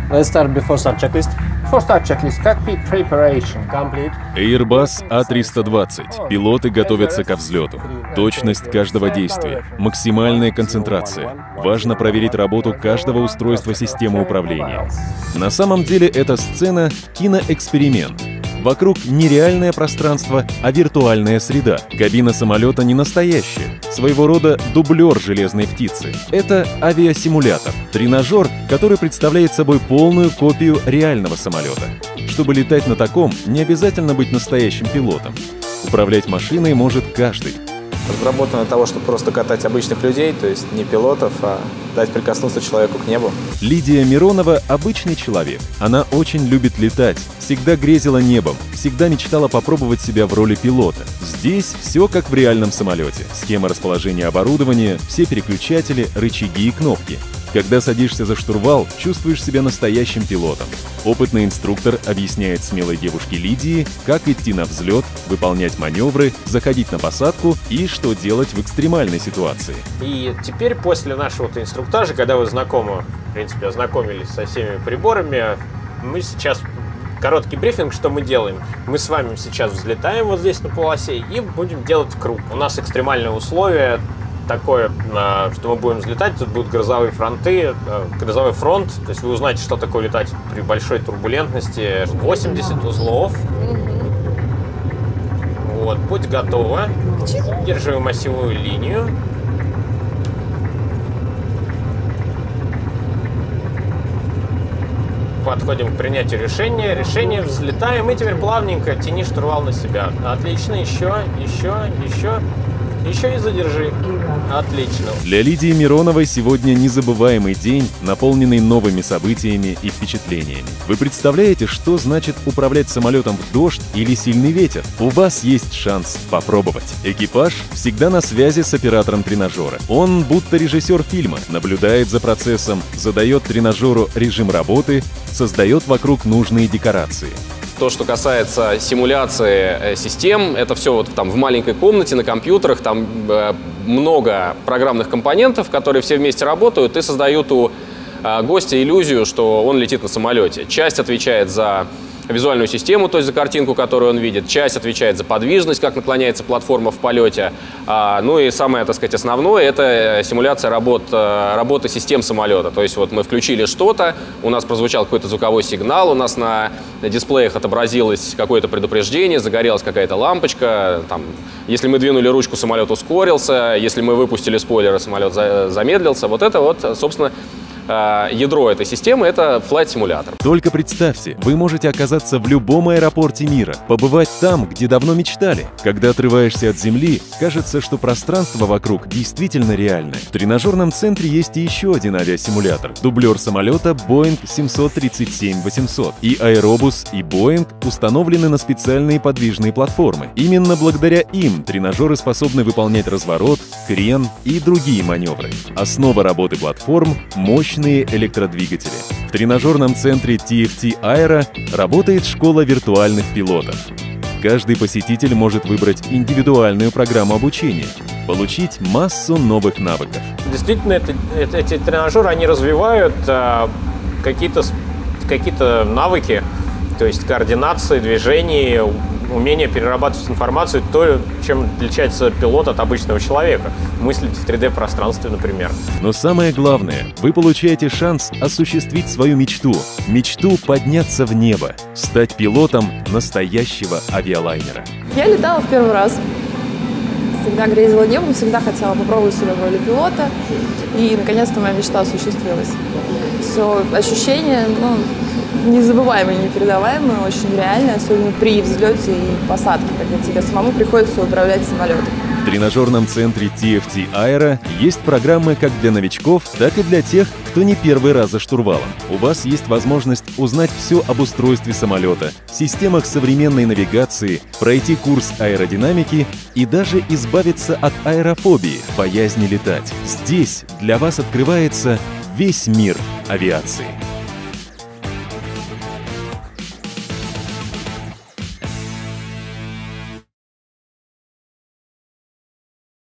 Let's start before start checklist. Before start checklist, cockpit preparation complete. Airbus A320. Пилоты готовятся ко взлету. Точность каждого действия. Максимальная концентрация. Важно проверить работу каждого устройства системы управления. На самом деле эта сцена — киноэксперимент. Вокруг не реальное пространство, а виртуальная среда. Кабина самолета не настоящая, своего рода дублер железной птицы. Это авиасимулятор, тренажер, который представляет собой полную копию реального самолета. Чтобы летать на таком, не обязательно быть настоящим пилотом. Управлять машиной может каждый. Разработано для того, чтобы просто катать обычных людей, то есть не пилотов, а дать прикоснуться человеку к небу. Лидия Миронова — обычный человек. Она очень любит летать, всегда грезила небом, всегда мечтала попробовать себя в роли пилота. Здесь все как в реальном самолете. Схема расположения оборудования, все переключатели, рычаги и кнопки. Когда садишься за штурвал, чувствуешь себя настоящим пилотом. Опытный инструктор объясняет смелой девушке Лидии, как идти на взлет, выполнять маневры, заходить на посадку и что делать в экстремальной ситуации. И теперь после нашего инструктажа, когда вы знакомы, в принципе, ознакомились со всеми приборами, мы сейчас короткий брифинг, что мы делаем. Мы с вами сейчас взлетаем вот здесь на полосе и будем делать круг. У нас экстремальные условия. Такое, что мы будем взлетать, тут будут грозовые фронты, грозовой фронт, то есть вы узнаете, что такое летать при большой турбулентности. 80 узлов. Вот, будь готова. Держим осевую линию. Подходим к принятию решения. Решение, взлетаем и теперь плавненько тяни штурвал на себя. Отлично, еще и задержи. Отлично. Для Лидии Мироновой сегодня незабываемый день, наполненный новыми событиями и впечатлениями. Вы представляете, что значит управлять самолетом в дождь или сильный ветер? У вас есть шанс попробовать. Экипаж всегда на связи с оператором тренажера. Он, будто режиссер фильма, наблюдает за процессом, задает тренажеру режим работы, создает вокруг нужные декорации. То, что касается симуляции систем, это все вот там в маленькой комнате на компьютерах, там много программных компонентов, которые все вместе работают и создают у гостя иллюзию, что он летит на самолете. Часть отвечает за визуальную систему, то есть за картинку, которую он видит. Часть отвечает за подвижность, как наклоняется платформа в полете. Ну и самое, так сказать, основное — это симуляция работы систем самолета. То есть вот мы включили что-то, у нас прозвучал какой-то звуковой сигнал, у нас на дисплеях отобразилось какое-то предупреждение, загорелась какая-то лампочка. Там, если мы двинули ручку, самолет ускорился, если мы выпустили спойлеры, самолет замедлился. Вот это вот, собственно, ядро этой системы — это флайт-симулятор. Только представьте, вы можете оказаться в любом аэропорте мира, побывать там, где давно мечтали. Когда отрываешься от земли, кажется, что пространство вокруг действительно реальное. В тренажерном центре есть и еще один авиасимулятор — дублер самолета Boeing 737-800. И Aerobus, и Boeing установлены на специальные подвижные платформы. Именно благодаря им тренажеры способны выполнять разворот, крен и другие маневры. Основа работы платформ — мощные электродвигатели. В тренажерном центре TFT Aero работает школа виртуальных пилотов. Каждый посетитель может выбрать индивидуальную программу обучения, получить массу новых навыков. Действительно, эти тренажеры, они развивают какие-то навыки, то есть координации, движений, умение перерабатывать информацию, то, чем отличается пилот от обычного человека. Мыслить в 3D-пространстве, например. Но самое главное, вы получаете шанс осуществить свою мечту. Мечту подняться в небо, стать пилотом настоящего авиалайнера. Я летала в первый раз. Всегда грезила небом, всегда хотела попробовать себя в роли пилота. И, наконец-то, моя мечта осуществилась. Все ощущения, незабываемые, непередаваемые, очень реальные, особенно при взлете и посадке, когда тебе самому приходится управлять самолетом. В тренажерном центре TFT Aero есть программы как для новичков, так и для тех, кто не первый раз за штурвалом. У вас есть возможность узнать все об устройстве самолета, системах современной навигации, пройти курс аэродинамики и даже избавиться от аэрофобии, боязни летать. Здесь для вас открывается весь мир авиации.